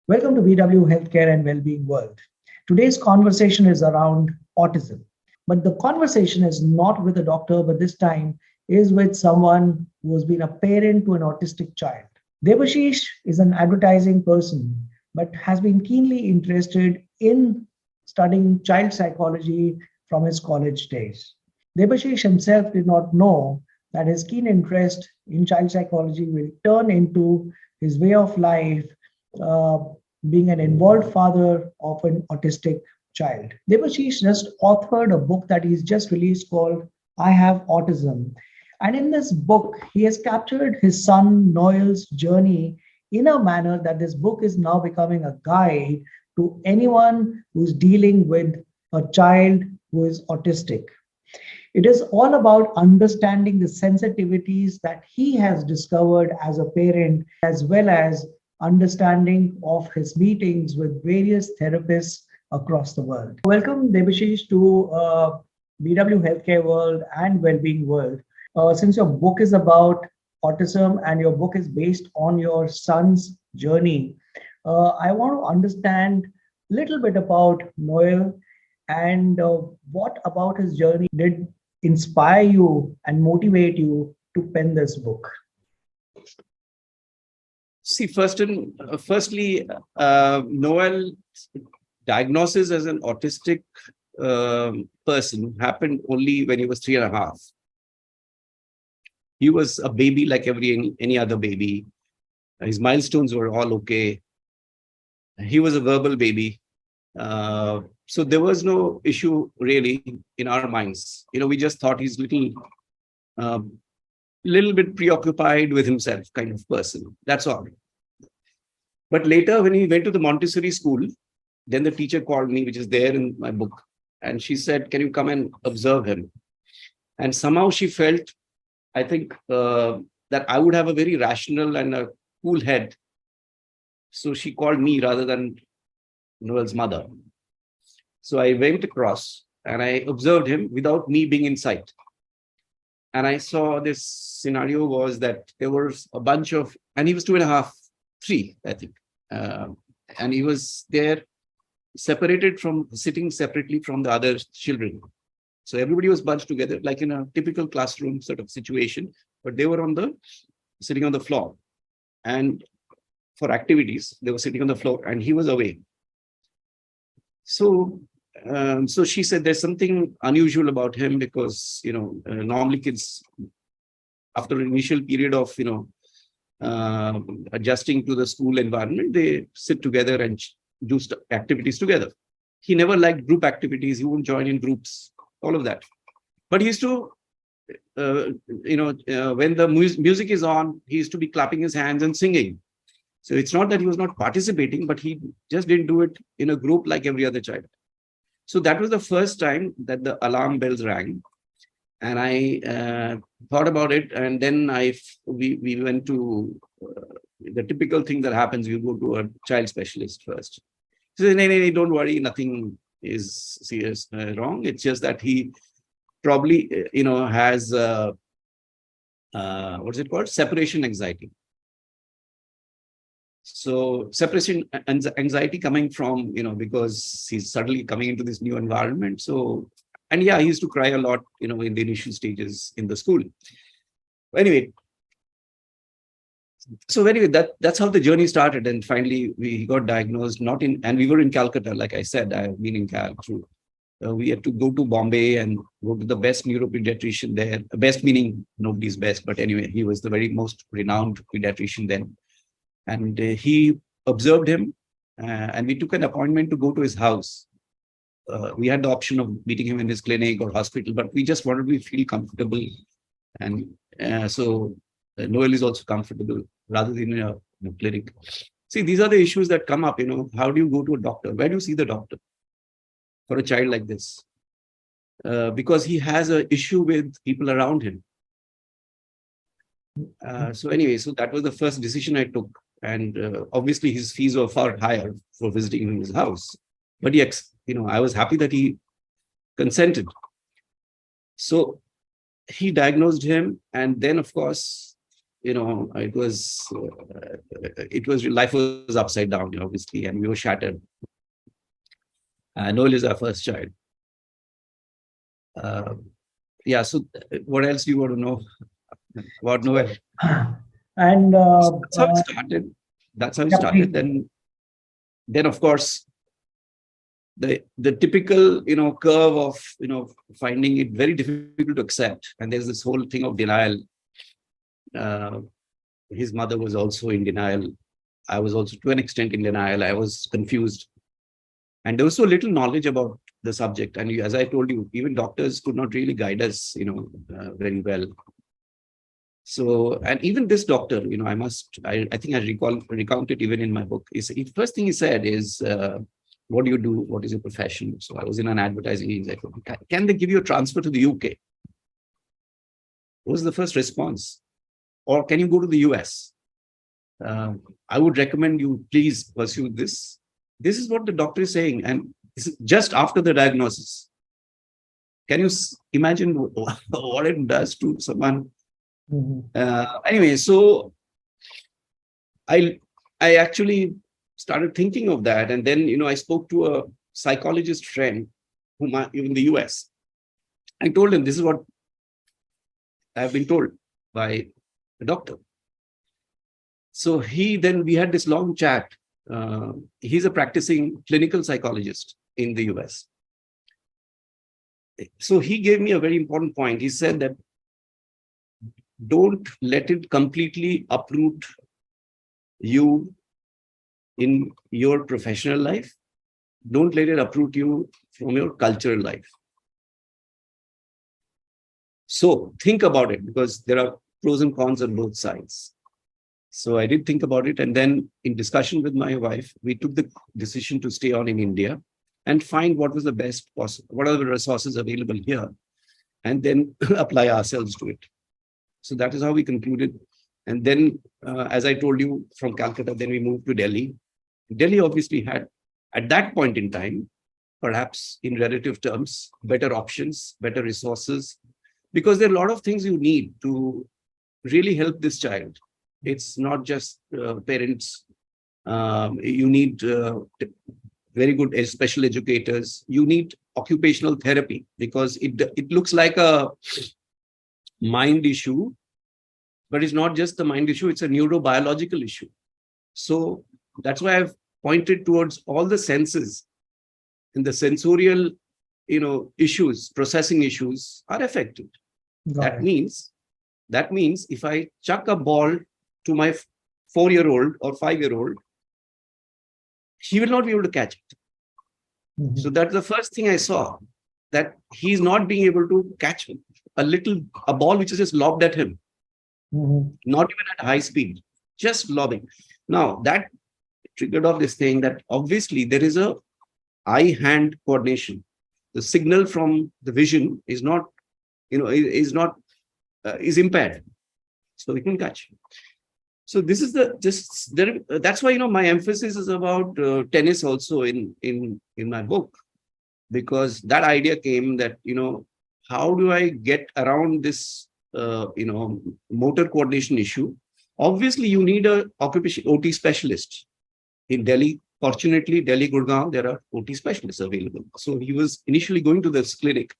Welcome to BW Healthcare and Wellbeing World. Today's conversation is around autism. But the conversation is not with a doctor, but this time is with someone who has been a parent to an autistic child. Debashis is an advertising person, but has been keenly interested in studying child psychology from his college days. Debashis himself did not know that his keen interest in child psychology will turn into his way of life, uh, being an involved father of an autistic child. Debashis just authored a book that he's just released called I Have Autism. And in this book, he has captured his son Noel's journey in a manner that this book is now becoming a guide to anyone who's dealing with a child who is autistic. It is all about understanding the sensitivities that he has discovered as a parent, as well as understanding of his meetings with various therapists across the world. Welcome, Debashis, to BW Healthcare World and Wellbeing World. Since your book is about autism and your book is based on your son's journey, I want to understand a little bit about Noel and what about his journey did inspire you and motivate you to pen this book? See, firstly, Noel's diagnosis as an autistic person happened only when he was 3.5. He was a baby like any other baby. His milestones were all okay. He was a verbal baby. So there was no issue really in our minds. We just thought he's little bit preoccupied with himself kind of person. That's all. But later when he went to the Montessori school, then the teacher called me, which is there in my book. And she said, can you come and observe him? And somehow she felt, I think, that I would have a very rational and a cool head. So she called me rather than Noel's mother. So I went across and I observed him without me being in sight. And I saw this scenario was that there was a bunch of, and he was 2.5, 3, I think. And he was there sitting separately from the other children. So everybody was bunched together, like in a typical classroom sort of situation, but they were sitting on the floor. And for activities, they were sitting on the floor and he was away. So she said there's something unusual about him because, normally kids, after an initial period of, adjusting to the school environment, they sit together and do activities together. He never liked group activities. He wouldn't join in groups, all of that. But he used to, when the music is on, he used to be clapping his hands and singing. So it's not that he was not participating, but he just didn't do it in a group like every other child. So that was the first time that the alarm bells rang. And I thought about it. And then we went to the typical thing that happens. You go to a child specialist first. He said, no, don't worry. Nothing is serious wrong. It's just that he probably, has, what's it called? Separation anxiety. So separation anxiety coming from, because he's suddenly coming into this new environment. So, and yeah, he used to cry a lot, in the initial stages in the school. Anyway, that's how the journey started. And finally, we got diagnosed, and we were in Calcutta, like I said, I've been in Cal through. We had to go to Bombay and go to the best neuropediatrician there. Best meaning nobody's best, but anyway, he was the very most renowned pediatrician then. And he observed him, and we took an appointment to go to his house. We had the option of meeting him in his clinic or hospital, but we just wanted to feel comfortable. And so Noel is also comfortable rather than in a clinic. See, these are the issues that come up, how do you go to a doctor? Where do you see the doctor for a child like this? Because he has an issue with people around him. So anyway, so that was the first decision I took. And obviously his fees were far higher for visiting him in his house. But yes, I was happy that he consented. So he diagnosed him. And then, of course, life was upside down, obviously, and we were shattered. Noel is our first child. Yeah. So what else do you want to know about Noel? And That's how it started. That's how it yeah, started. please. Then of course, the typical curve of finding it very difficult to accept, and there's this whole thing of denial. His mother was also in denial. I was also to an extent in denial. I was confused, and there was so little knowledge about the subject. And as I told you, even doctors could not really guide us very well. So, and even this doctor, I think I recount it even in my book. The first thing he said is, what do you do? What is your profession? So I was in an advertising agency. Can they give you a transfer to the UK? What was the first response? Or can you go to the US? I would recommend you please pursue this. This is what the doctor is saying. And this is just after the diagnosis. Can you imagine what it does to someone? Anyway, so I actually started thinking of that. And then, I spoke to a psychologist friend in the US. I told him, this is what I've been told by the doctor. So we had this long chat. He's a practicing clinical psychologist in the US. So he gave me a very important point. He said that don't let it completely uproot you in your professional life. Don't let it uproot you from your cultural life. So think about it, because there are pros and cons on both sides. So I did think about it. And then in discussion with my wife, we took the decision to stay on in India and find what was the best possible, what are the resources available here, and then apply ourselves to it. So that is how we concluded. And then, as I told you, from Calcutta, then we moved to Delhi. Delhi obviously had, at that point in time, perhaps in relative terms, better options, better resources, because there are a lot of things you need to really help this child. It's not just parents. You need very good special educators. You need occupational therapy, because it looks like a mind issue, but it's not just the mind issue, it's a neurobiological issue. So that's why I've pointed towards all the senses, and the sensorial, issues, processing issues are affected. That means if I chuck a ball to my 4-year-old or 5-year-old, he will not be able to catch it. So that's the first thing I saw, that he's not being able to catch a ball which is just lobbed at him, not even at high speed, just lobbing. Now that triggered off this thing that obviously there is a eye-hand coordination. The signal from the vision is not, is impaired, so we can catch. So this is that's why my emphasis is about tennis also in my book, because that idea came that how do I get around this motor coordination issue? Obviously, you need a occupation OT specialist in Delhi. Fortunately, Delhi, Gurgaon, there are OT specialists available. So he was initially going to this clinic,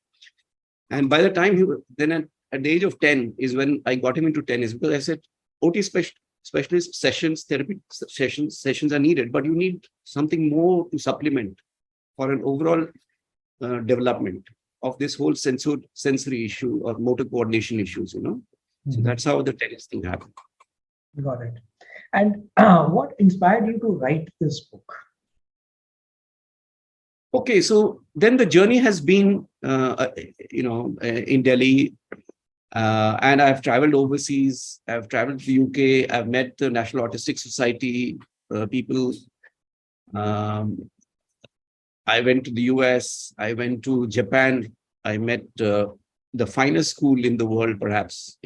and by the time at the age of 10 is when I got him into tennis, because I said OT specialist sessions, therapy sessions are needed, but you need something more to supplement for an overall development of this whole sensory issue or motor coordination issues, So that's how the tennis thing happened. Got it. And what inspired you to write this book? Okay, so then the journey has been, in Delhi, and I've traveled overseas. I've traveled to the UK. I've met the National Autistic Society people. I went to the US. I went to Japan. I met the finest school in the world, perhaps,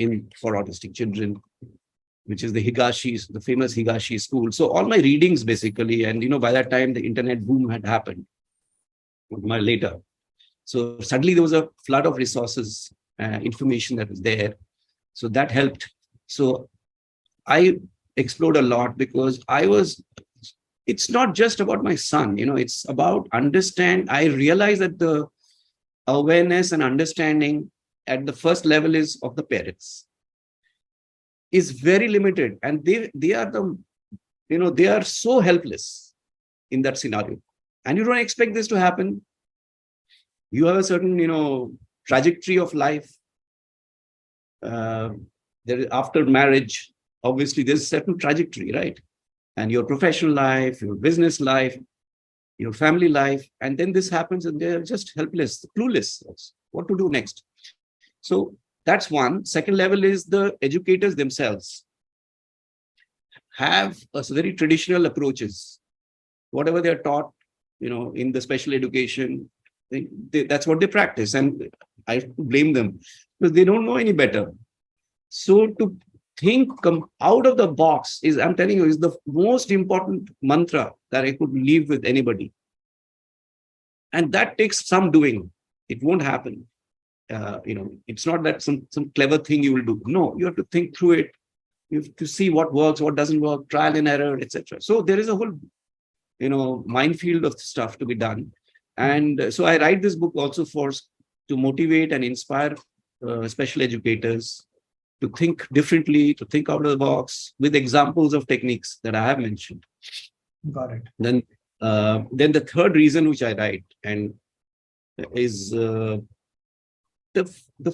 for autistic children, which is the famous Higashi school. So all my readings, basically, and by that time the internet boom had happened. Later, so suddenly there was a flood of resources, information that was there. So that helped. So I explored a lot because it's not just about my son, it's about I realize that the awareness and understanding at the first level is of the parents is very limited, and they are they are so helpless in that scenario, and you don't expect this to happen. You have a certain trajectory of life. uh, After marriage, obviously there's a certain trajectory, right? And your professional life, your business life, your family life, and then this happens and they're just helpless, clueless what to do next. So that's one. Second level is the educators themselves have a very traditional approaches. Whatever they're taught, in the special education, that's what they practice. And I blame them because they don't know any better. So to come out of the box I'm telling you, is the most important mantra that I could leave with anybody. And that takes some doing. It won't happen. It's not that some clever thing you will do. No, you have to think through it. You have to see what works, what doesn't work, trial and error, etc. So there is a whole, minefield of stuff to be done. And so I write this book also to motivate and inspire special educators to think differently, to think out of the box with examples of techniques that I have mentioned. Got it. Then the third reason which I write and is the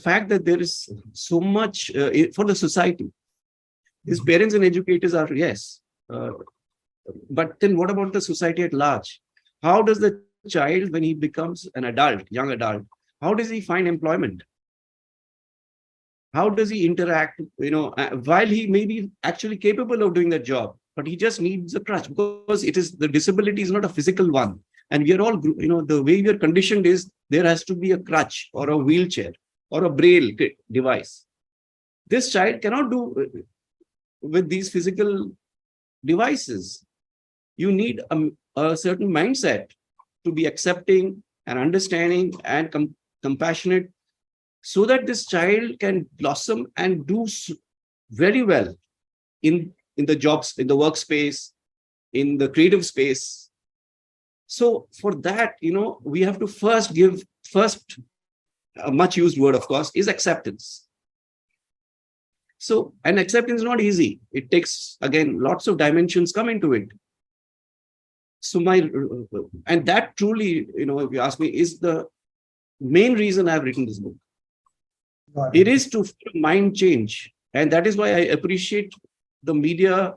fact that there is so much for the society. These parents and educators are, yes, but then what about the society at large? How does the child, when he becomes an adult, young adult, how does he find employment? How does he interact, while he may be actually capable of doing that job, but he just needs a crutch because the disability is not a physical one. And we are all, the way we are conditioned is there has to be a crutch or a wheelchair or a braille device. This child cannot do with these physical devices. You need a certain mindset to be accepting and understanding and compassionate, so that this child can blossom and do very well in the jobs, in the workspace, in the creative space. So for that, we have to first a much used word, of course, is acceptance. So, and acceptance is not easy. It takes, again, lots of dimensions come into it. So and that truly, if you ask me, is the main reason I've written this book. It is to mind change. And that is why I appreciate the media,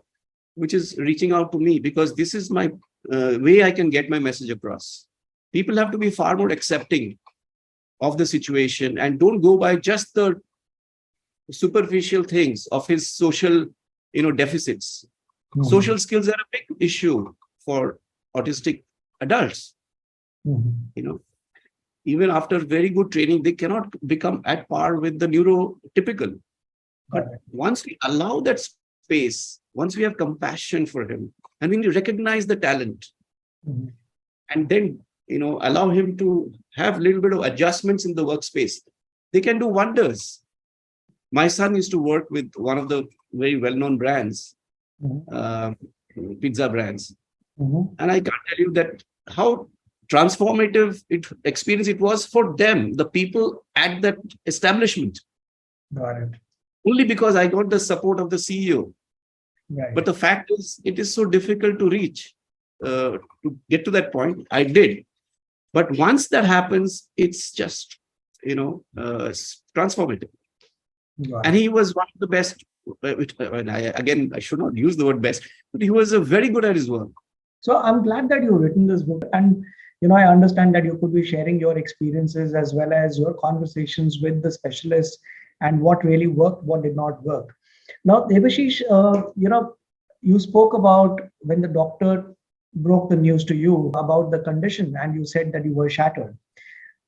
which is reaching out to me, because this is my way I can get my message across. People have to be far more accepting of the situation and don't go by just the superficial things of his social, deficits. Mm-hmm. Social skills are a big issue for autistic adults. Mm-hmm. Even after very good training, they cannot become at par with the neurotypical. But once we allow that space, once we have compassion for him, and when you recognize the talent, mm-hmm. and then, allow him to have a little bit of adjustments in the workspace, they can do wonders. My son used to work with one of the very well-known brands, mm-hmm. Pizza brands. Mm-hmm. And I can't tell you that how transformative experience it was for them, the people at that establishment. Got it. Only because I got the support of the CEO. Right. But the fact is, it is so difficult to reach, to get to that point. I did. But once that happens, it's just, transformative. And he was one of the best. I should not use the word best, but he was very good at his work. So I'm glad that you've written this book. And, I understand that you could be sharing your experiences as well as your conversations with the specialists and what really worked, what did not work. Now, Debashis, you spoke about when the doctor broke the news to you about the condition and you said that you were shattered.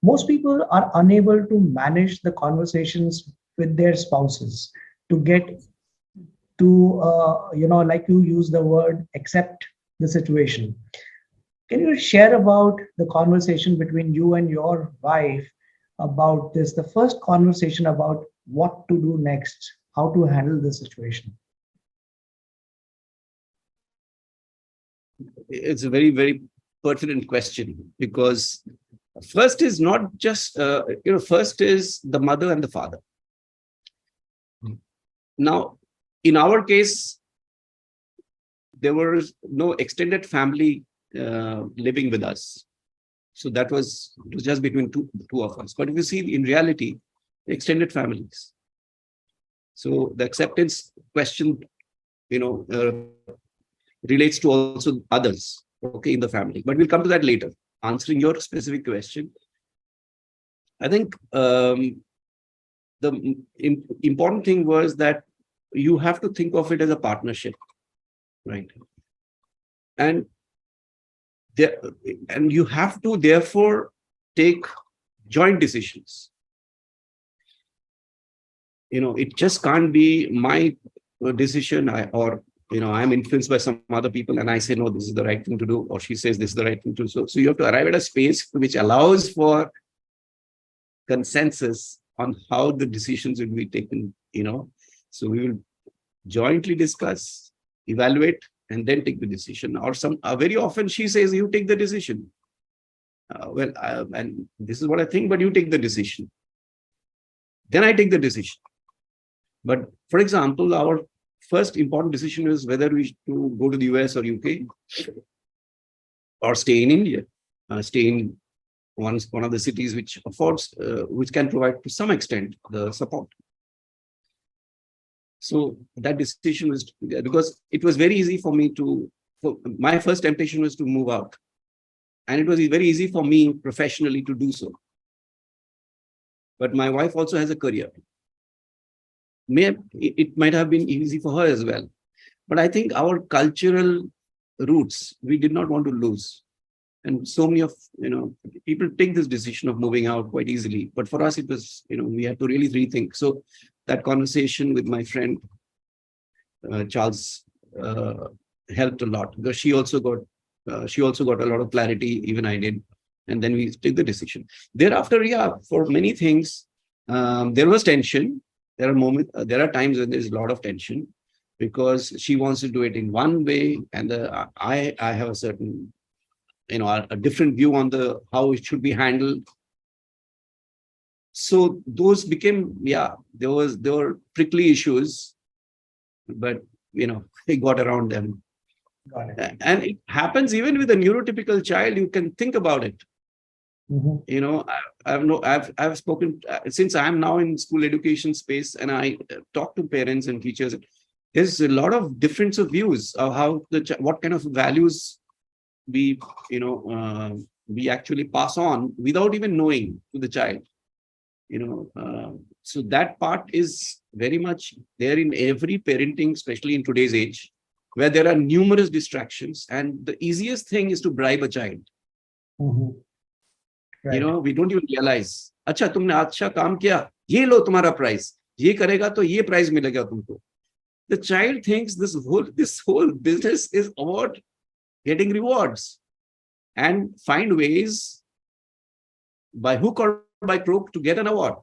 Most people are unable to manage the conversations with their spouses to get to, like you use the word, accept the situation. Can you share about the conversation between you and your wife about this, the first conversation about what to do next, how to handle the situation? It's a very, very pertinent question, because first is not just, first is the mother and the father. Now, in our case, there was no extended family living with us. So it was just between two of us. But if you see in reality, extended families. So the acceptance question, relates to also others, okay, in the family. But we'll come to that later. Answering your specific question, I think the important thing was that you have to think of it as a partnership, right? And you have to therefore take joint decisions. It just can't be my decision, I'm influenced by some other people and I say, no, this is the right thing to do, or she says this is the right thing to do. So you have to arrive at a space which allows for consensus on how the decisions will be taken, So we will jointly discuss, evaluate, and then take the decision. Or very often she says, you take the decision. And this is what I think, but you take the decision. Then I take the decision. But for example, our first important decision is whether we should go to the US or UK or stay in India, stay in one of the cities which affords, which can provide to some extent the support. So that decision was, because it was very easy for me my first temptation was to move out. And it was very easy for me professionally to do so. But my wife also has a career. It might have been easy for her as well. But I think our cultural roots, we did not want to lose. And so many of, people take this decision of moving out quite easily. But for us, it was, we had to really rethink. So that conversation with my friend, Charles, helped a lot, because she also got a lot of clarity, even I did. And then we took the decision. Thereafter, for many things, there was tension. There are times when there's a lot of tension, because she wants to do it in one way, and I have a certain, a different view on how it should be handled. So those became, there were prickly issues, but we got around them. Got it. And it happens even with a neurotypical child. You can think about it. I've spoken, since I'm now in school education space, and I talk to parents and teachers. There's a lot of difference of views of how what kind of values we actually pass on without even knowing to the child. So that part is very much there in every parenting, especially in today's age, where there are numerous distractions, and the easiest thing is to bribe a child. Right. We don't even realize, अच्छा तुमने अच्छा काम किया, ये लो तुम्हारा prize, ये करेगा तो ये प्राइज मिलेगा तुमको. The child thinks this whole business is about getting rewards, and find ways by hook or by crook to get an award.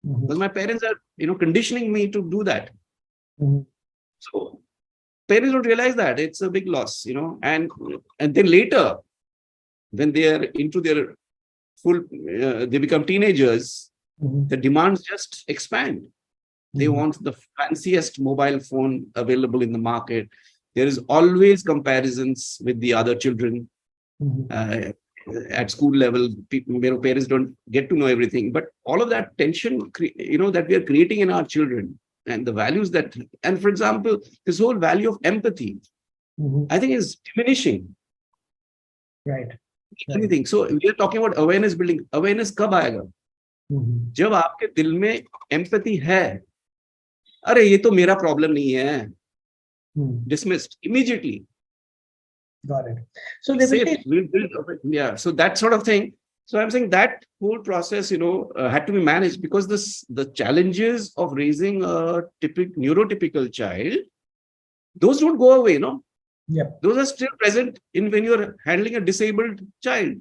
Because my parents are, conditioning me to do that. So parents don't realize that it's a big loss, and then later, when they are into their they become teenagers, the demands just expand. They want the fanciest mobile phone available in the market. There is always comparisons with the other children. At school level, parents don't get to know everything. But all of that tension, that we are creating in our children, and the values and for example, this whole value of empathy, I think is diminishing. Right. Anything. So we are talking about awareness building. Awareness कब आएगा? जब आपके दिल में empathy है, अरे ये तो मेरा problem नहीं है. Dismissed immediately. Got it. So so that sort of thing. So I'm saying that whole process, had to be managed, because the challenges of raising a neurotypical child, those don't go away, Those are still present when you're handling a disabled child.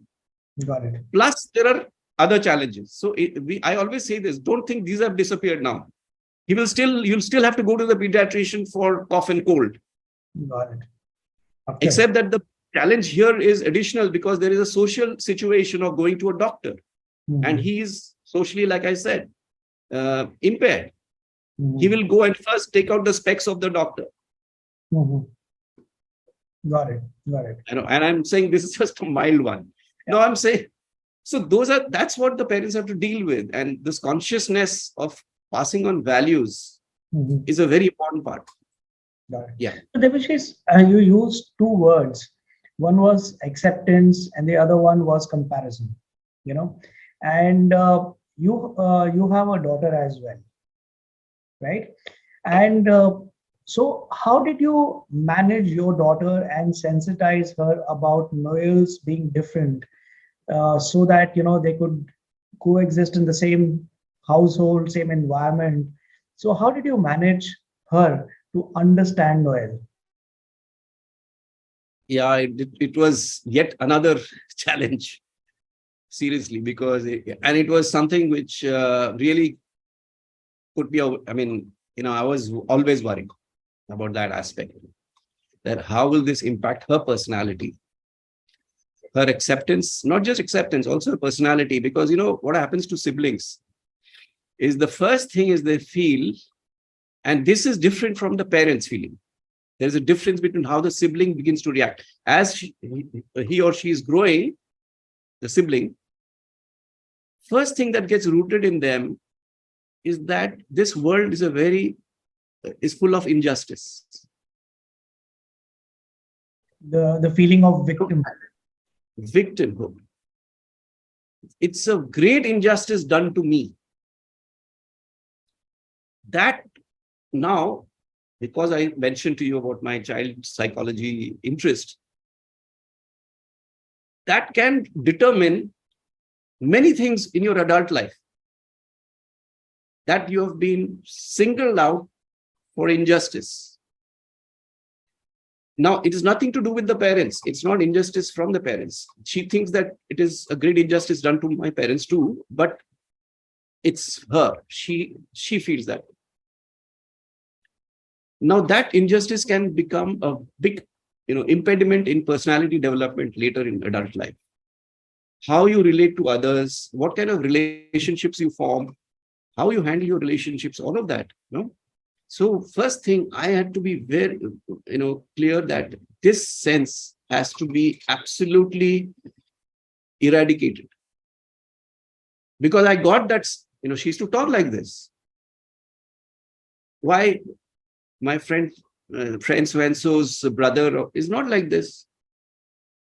Got it. Plus, there are other challenges. So I always say this: don't think these have disappeared now. You'll still have to go to the pediatrician for cough and cold. Got it. Okay. Except that the challenge here is additional because there is a social situation of going to a doctor, and he is socially, like I said, impaired. He will go and first take out the specs of the doctor. Got it. Got it. And I'm saying this is just a mild one. No, I'm saying, so that's what the parents have to deal with. And this consciousness of passing on values is a very important part. Got it. Yeah. So Debashis, you used two words. One was acceptance and the other one was comparison, and you have a daughter as well, right? And so how did you manage your daughter and sensitize her about Noel's being different, so that they could coexist in the same household, same environment? So how did you manage her to understand Noel? Yeah, it was yet another challenge, seriously, because it was something which really could be, I was always worried about that aspect, that how will this impact her personality, her acceptance, not just acceptance, also her personality, because what happens to siblings is the first thing is they feel, and this is different from the parents' feeling. There's a difference between how the sibling begins to react. As he or she is growing, the sibling, first thing that gets rooted in them is that this world is full of injustice. The feeling of victimhood. It's a great injustice done to me. That now, because I mentioned to you about my child psychology interest, that can determine many things in your adult life. That you have been singled out for injustice. Now, it is nothing to do with the parents. It's not injustice from the parents. She thinks that it is a great injustice done to my parents too, but it's her. She feels that. Now, that injustice can become a big, impediment in personality development later in adult life. How you relate to others, what kind of relationships you form, how you handle your relationships, all of that. So first thing, I had to be very, clear that this sense has to be absolutely eradicated. Because I got that, she used to talk like this. Why? My friend so-and-so's brother is not like this.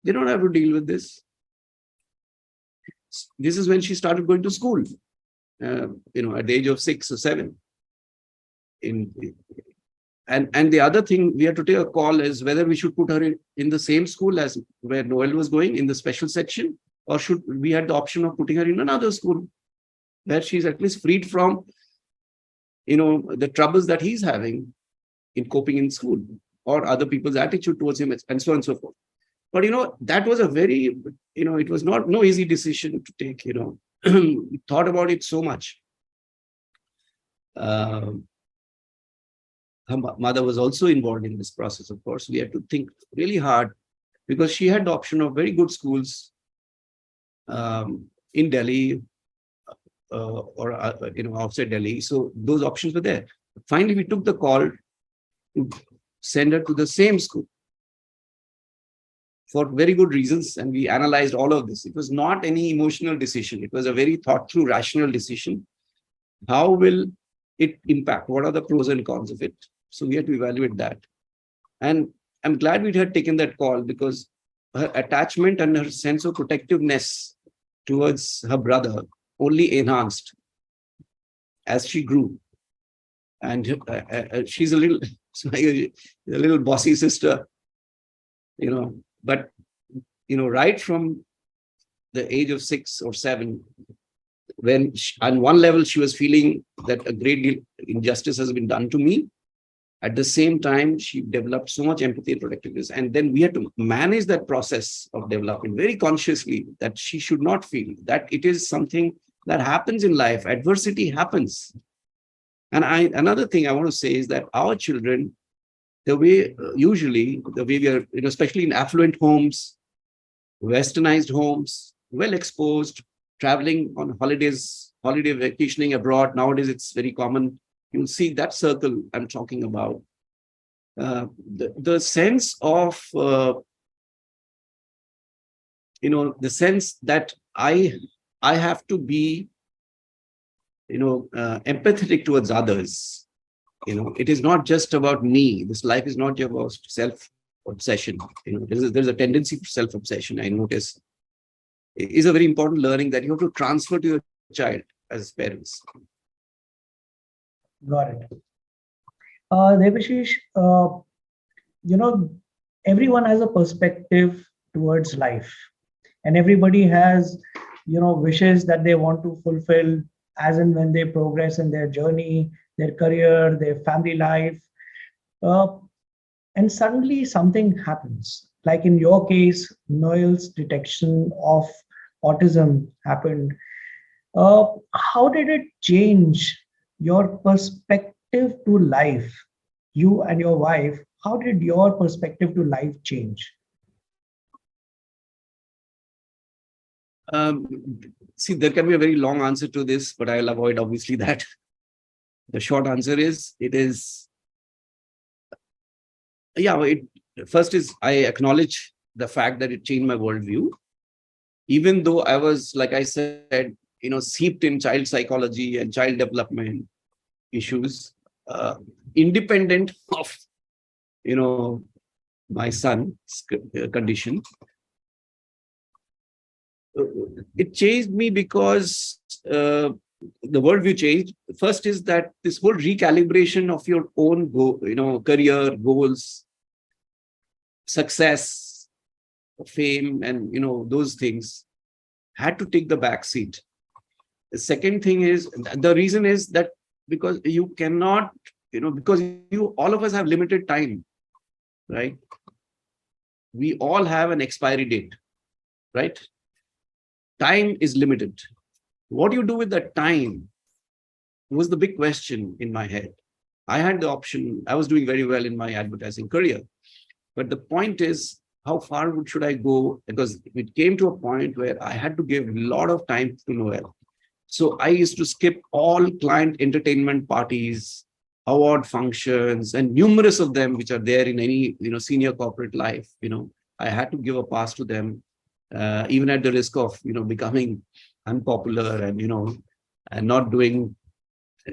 They don't have to deal with this. This is when she started going to school, at the age of 6 or 7. And the other thing we had to take a call is whether we should put her in the same school as where Noel was going, in the special section, or should we had the option of putting her in another school where she's at least freed from, the troubles that he's having in coping in school, or other people's attitude towards him, and so on and so forth. But, that was a very, it was no easy decision to take, we thought about it so much. Her mother was also involved in this process, of course. We had to think really hard because she had the option of very good schools in Delhi or outside Delhi. So those options were there. Finally, we took the call to send her to the same school for very good reasons. And we analyzed all of this. It was not any emotional decision. It was a very thought through, rational decision. How will it impact? What are the pros and cons of it? So we had to evaluate that. And I'm glad we had taken that call because her attachment and her sense of protectiveness towards her brother only enhanced as she grew. And she's a little bossy sister, but, right from the age of 6 or 7, when on one level she was feeling that a great deal injustice has been done to me, at the same time, she developed so much empathy and protectiveness. And then we had to manage that process of development very consciously, that she should not feel that it is something that happens in life. Adversity happens. And another thing I want to say is that our children, the way usually the way we are, especially in affluent homes, westernized homes, well exposed, traveling on holidays, holiday vacationing abroad. Nowadays, it's very common. You'll see that circle I'm talking about. The sense of, the sense that I have to be, empathetic towards others. It is not just about me. This life is not just about self-obsession. There's a tendency for self-obsession, I notice. It is a very important learning that you have to transfer to your child as parents. Got it. Debashis, everyone has a perspective towards life, and everybody has, wishes that they want to fulfill as and when they progress in their journey, their career, their family life. And suddenly something happens. Like in your case, Noel's detection of autism happened. How did it change your perspective to life? You and your wife, how did your perspective to life change? See, there can be a very long answer to this, but I'll avoid obviously that. The short answer is, first is I acknowledge the fact that it changed my worldview. Even though I was, like I said, steeped in child psychology and child development issues, independent of, my son's condition. It changed me because the worldview changed. First is that this whole recalibration of your own career goals, success, fame, and those things had to take the back seat. The second thing is, the reason is that because you cannot, because all of us have limited time, right? We all have an expiry date, right? Time is limited. What do you do with that time was the big question in my head. I had the option. I was doing very well in my advertising career. But the point is, how far should I go? Because it came to a point where I had to give a lot of time to Noel. So I used to skip all client entertainment parties, award functions, and numerous of them, which are there in any senior corporate life. I had to give a pass to them, even at the risk of becoming unpopular and and not doing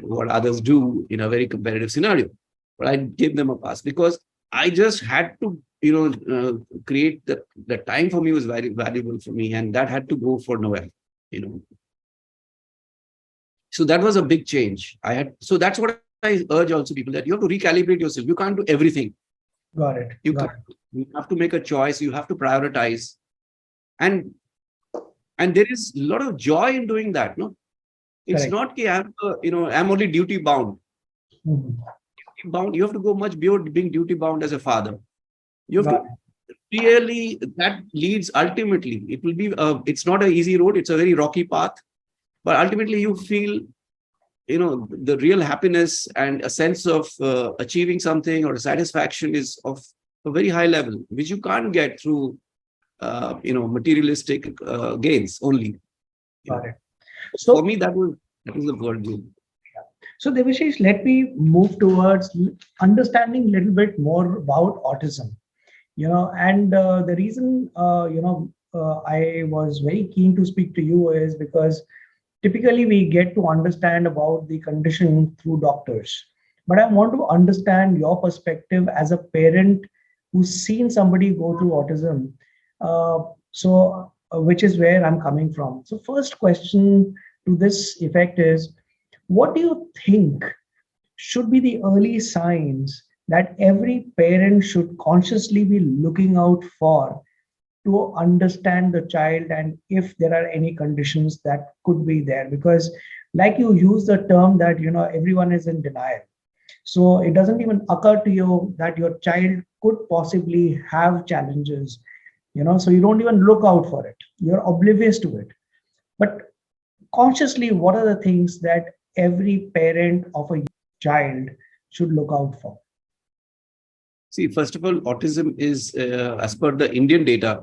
what others do in a very competitive scenario. But I gave them a pass because I just had to create the time for me was very valuable for me, and that had to go for Noel. So that was a big change. So that's what I urge also people, that you have to recalibrate yourself. You can't do everything. Got it. You have to make a choice. You have to prioritize. And there is a lot of joy in doing that. No, it's not that I'm only duty bound. Mm-hmm. Bound. You have to go much beyond being duty bound as a father. You have to really, that leads ultimately. It will be. It's not an easy road. It's a very rocky path. But ultimately, you feel, the real happiness and a sense of achieving something or satisfaction is of a very high level, which you can't get through, materialistic gains only. Got it. So for me, that was the worldview. So Debashis, let me move towards understanding a little bit more about autism. And the reason I was very keen to speak to you is because typically we get to understand about the condition through doctors, but I want to understand your perspective as a parent who's seen somebody go through autism. Which is where I'm coming from. So first question to this effect is, what do you think should be the early signs that every parent should consciously be looking out for to understand the child, and if there are any conditions that could be there? Because like you use the term that everyone is in denial, so it doesn't even occur to you that your child could possibly have challenges, so you don't even look out for it, you're oblivious to it. But consciously, what are the things that every parent of a child should look out for? See, first of all, autism is, as per the Indian data,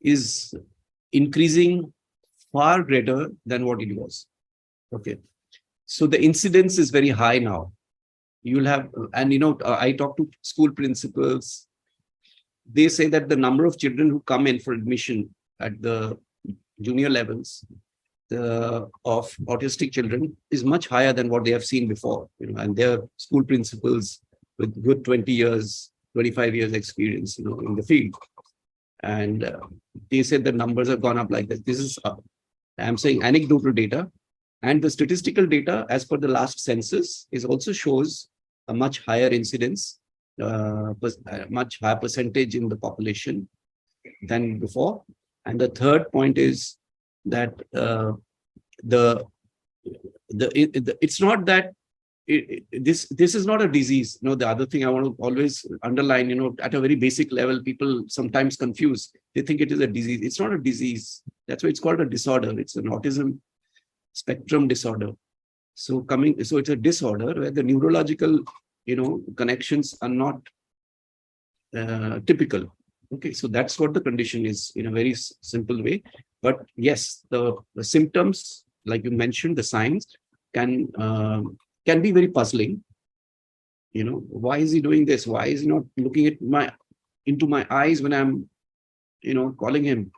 is increasing far greater than what it was. Okay. So the incidence is very high now. You'll have, and I talk to school principals. They say that the number of children who come in for admission at the junior levels of autistic children is much higher than what they have seen before. And they're school principals with good 20 years, 25 years experience, in the field. And they said the numbers have gone up like this. This is, I'm saying, anecdotal data. And the statistical data, as per the last census, is also shows a much higher incidence, much higher percentage in the population than before. And the third point is that it's not that this is not a disease. The other thing I want to always underline, at a very basic level, people sometimes confuse. They think it is a disease. It's not a disease. That's why it's called a disorder. It's an autism spectrum disorder. So it's a disorder where the neurological, connections are not typical. Okay, so that's what the condition is in a very simple way. But yes, the symptoms, like you mentioned, the signs can be very puzzling. Why is he doing this? Why is he not looking into my eyes when I'm, calling him?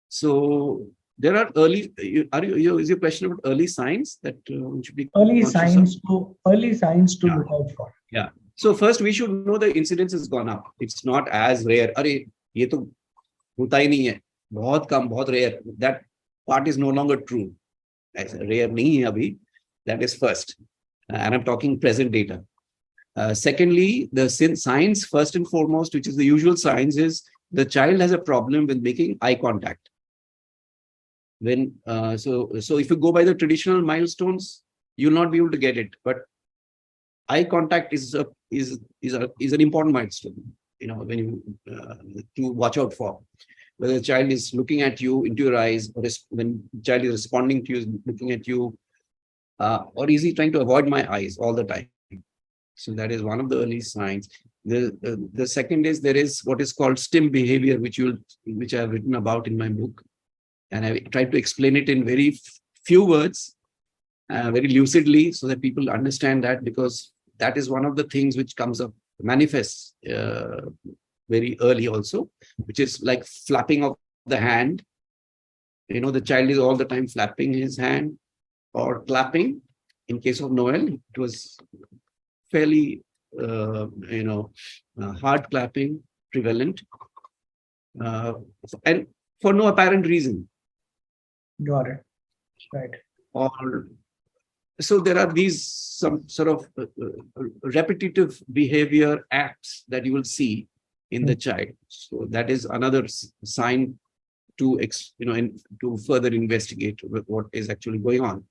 So there are is your question about early signs that should be early signs to look out for? Yeah. So first we should know the incidence has gone up. It's not as rare. Arey, ye to hota hi nahi hai. Bahut kam, bahut rare. That part is no longer true. Rare nahi hai abhi. That is first. And I'm talking present data. Secondly, the signs, first and foremost, which is the usual signs, is the child has a problem with making eye contact. So if you go by the traditional milestones, you'll not be able to get it. But eye contact is an important milestone, when you to watch out for. Whether the child is looking at you into your eyes, or when the child is responding to you, looking at you, or is he trying to avoid my eyes all the time? So that is one of the early signs. The second is there is what is called STIM behavior, which I have written about in my book. And I tried to explain it in very few words, very lucidly, so that people understand that, because that is one of the things which manifests very early also, which is like flapping of the hand. The child is all the time flapping his hand or clapping. In case of Noel, it was fairly, hard clapping prevalent, and for no apparent reason. Got it. Right. So there are these some sort of repetitive behavior acts that you will see in the child. So that is another sign to to further investigate what is actually going on.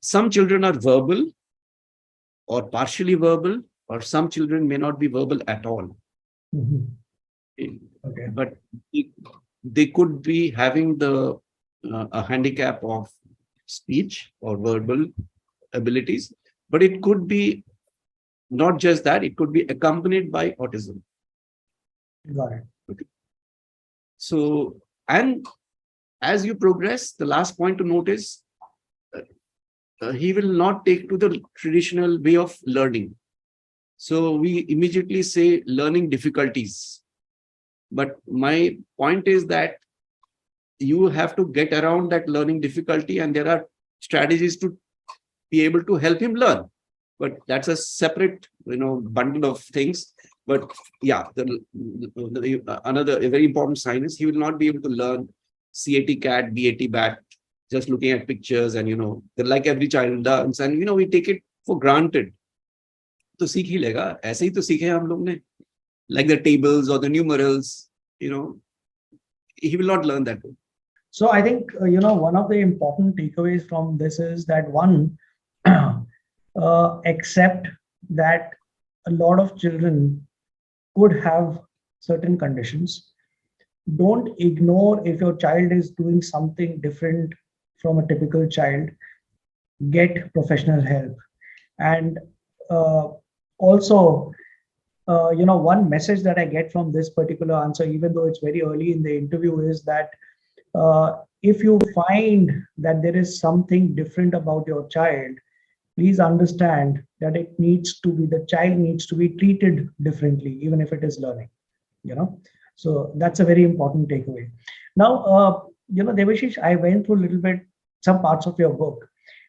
Some children are verbal or partially verbal, or some children may not be verbal at all. Okay. But they could be having a handicap of speech or verbal abilities, but it could be not just that, it could be accompanied by autism. Got it. Okay. So, and as you progress, the last point to note is he will not take to the traditional way of learning. So we immediately say learning difficulties. But my point is that you have to get around that learning difficulty, and there are strategies to be able to help him learn. But that's a separate, bundle of things. But yeah, another very important sign is he will not be able to learn CAT, cat, BAT, bat, just looking at pictures, and like every child learns, and we take it for granted. तो सीख ही लेगा, ऐसे ही तो सीखे हम लोग ने, like the tables or the numerals, he will not learn that way. So I think, one of the important takeaways from this is that one, accept that a lot of children could have certain conditions. Don't ignore if your child is doing something different from a typical child. Get professional help. And also, one message that I get from this particular answer, even though it's very early in the interview, is that if you find that there is something different about your child, please understand that the child needs to be treated differently, even if it is learning, you know. So that's a very important takeaway. Now, Debashish, I went through a little bit some parts of your book,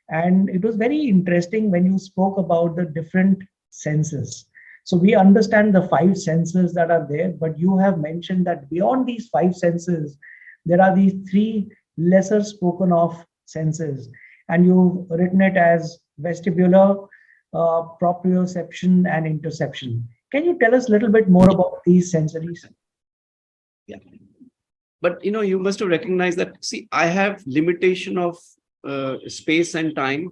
and it was very interesting when you spoke about the different senses. So we understand the five senses that are there, but you have mentioned that beyond these five senses, there are these three lesser spoken of senses, and you've written it as vestibular, proprioception, and interoception. Can you tell us a little bit more about these sensories? Yeah. But you must have recognized that, see, I have limitation of space and time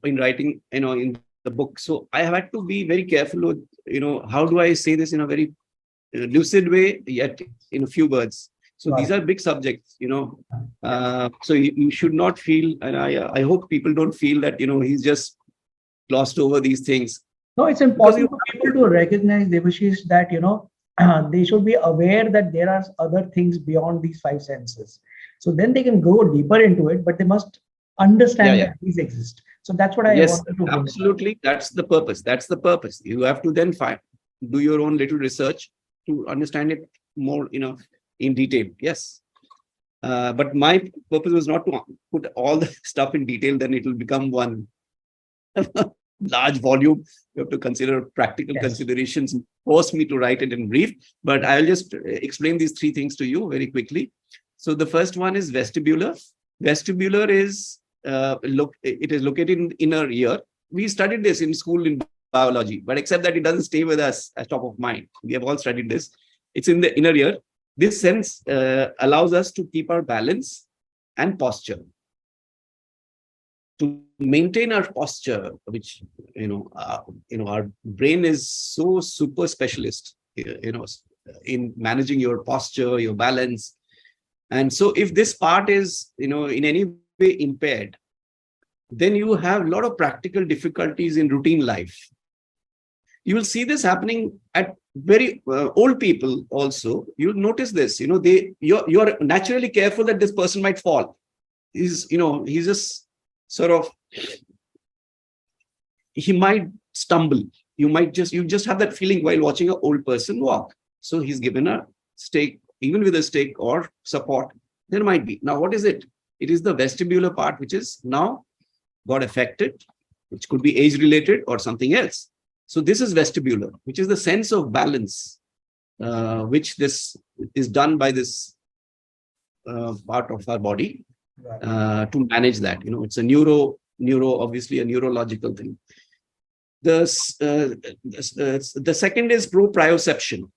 in writing, in the book. So I have had to be very careful with, how do I say this in a very lucid way, yet in a few words. So Got these it. are big subjects, so you should not feel, and I hope people don't feel that, he's just glossed over these things. No, it's Because important for people to recognize, Debashish, that they should be aware that there are other things beyond these five senses. So then they can go deeper into it, but they must understand yeah. that these exist. So that's what I Yes, wanted to bring up. absolutely. That's the purpose. That's the purpose. You have to then do your own little research to understand it more, in detail. Yes. But my purpose was not to put all the stuff in detail, then it will become one large volume. You have to consider practical Yes. considerations, force me to write it in brief. But I'll just explain these three things to you very quickly. So the first one is vestibular. Vestibular is it is located in the inner ear. We studied this in school in biology, but except that it doesn't stay with us as top of mind. We have all studied this. It's in the inner ear. This sense allows us to keep our balance and posture. To maintain our posture, which our brain is so super specialist, in managing your posture, your balance. And so if this part is, in any way impaired, then you have a lot of practical difficulties in routine life. You will see this happening at very old people also. You'll notice this, you're naturally careful that this person might fall. He's just sort of, he might stumble. You just have that feeling while watching an old person walk. So he's given a stake, even with a stake or support, there might be. Now, what is it? It is the vestibular part, which is now got affected, which could be age-related or something else. So this is vestibular, which is the sense of balance, which this is done by this part of our body to manage that. It's a obviously a neurological thing. The second is proprioception.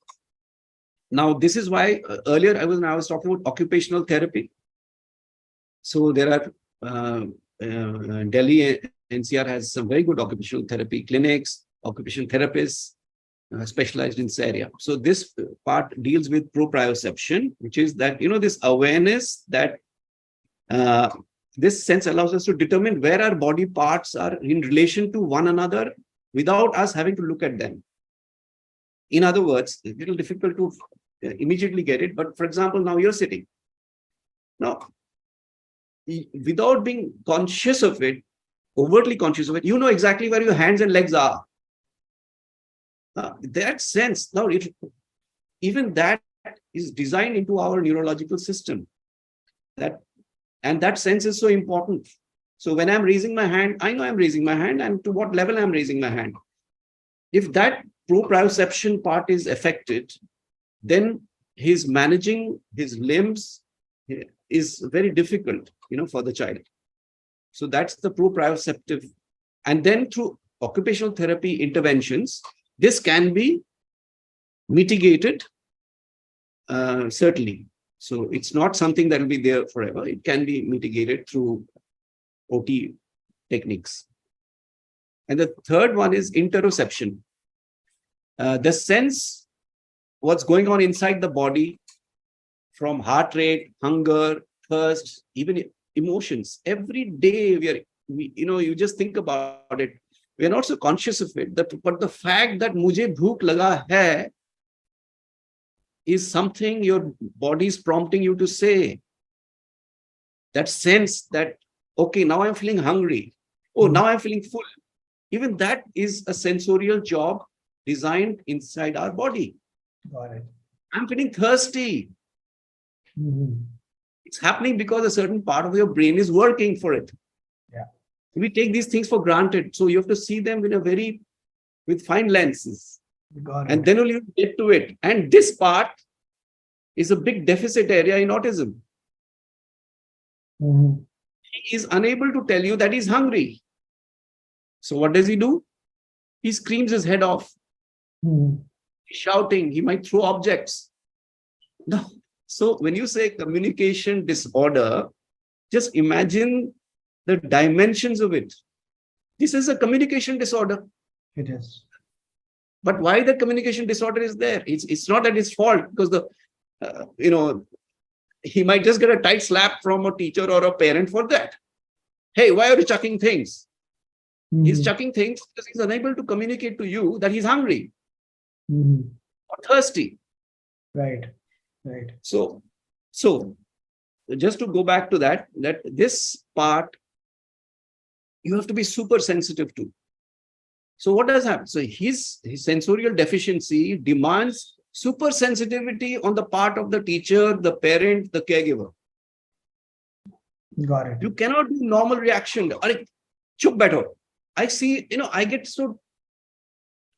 Now, this is why earlier I was talking about occupational therapy. So there are Delhi NCR has some very good occupational therapy clinics, occupational therapists specialized in this area. So this part deals with proprioception, which is that, this awareness that this sense allows us to determine where our body parts are in relation to one another without us having to look at them. In other words, it's a little difficult to immediately get it. But for example, now you're sitting. Now, without being conscious of it, overtly conscious of it, you know exactly where your hands and legs are. That sense, now even that is designed into our neurological system. And that sense is so important. So when I'm raising my hand, I know I'm raising my hand and to what level I'm raising my hand. If that proprioception part is affected, then his managing his limbs is very difficult, for the child. So that's the proprioceptive. And then through occupational therapy interventions, this can be mitigated, certainly. So it's not something that will be there forever. It can be mitigated through OT techniques. And the third one is interoception. The sense what's going on inside the body, from heart rate, hunger, thirst, even emotions. Every day you just think about it. We are not so conscious of it. But the fact that mujhe bhook laga hai is something your body is prompting you to say. That sense that, okay, now I'm feeling hungry. Oh, now I'm feeling full. Even that is a sensorial job designed inside our body. Got it. I'm feeling thirsty. It's happening because a certain part of your brain is working for it. Yeah. We take these things for granted. So you have to see them with fine lenses. Got it. And then only you get to it. And this part is a big deficit area in autism. He is unable to tell you that he's hungry. So what does he do? He screams his head off. He's shouting. He might throw objects. No. So when you say communication disorder, just imagine the dimensions of it. This is a communication disorder. It is. But why the communication disorder is there? It's not that his fault, because he might just get a tight slap from a teacher or a parent for that. Hey, why are you chucking things? He's chucking things because he's unable to communicate to you that he's hungry or thirsty. Right. So just to go back to that this part you have to be super sensitive to. So what does happen? So his sensorial deficiency demands super sensitivity on the part of the teacher, the parent, the caregiver. Got it. You cannot do normal reaction. Chup baitho. I see, I get so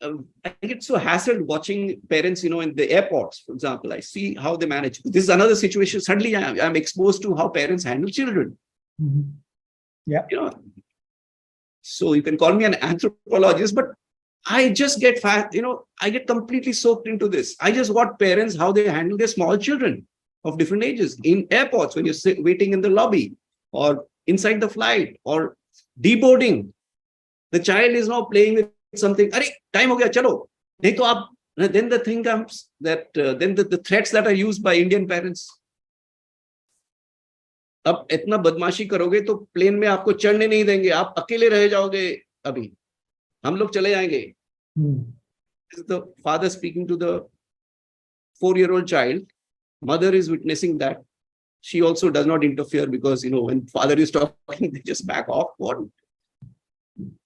hassled watching parents, in the airports, for example. I see how they manage. This is another situation. Suddenly I'm exposed to how parents handle children. Yeah. So you can call me an anthropologist, but I just get I get completely soaked into this. I just watch parents, how they handle their small children of different ages in airports when you're waiting in the lobby or inside the flight or deboarding. The child is now playing with something. Arey, time ho gaya, chalo. Then the thing comes that then the threats that are used by Indian parents. अब इतना बदमाशी करोगे तो plane में आपको चढ़ने नहीं देंगे, आप अकेले रह जाओगे, अभी हम लोग चले जाएंगे. This is the father speaking to the 4-year-old child. Mother is witnessing that. She also does not interfere because when father is talking, they just back off. What?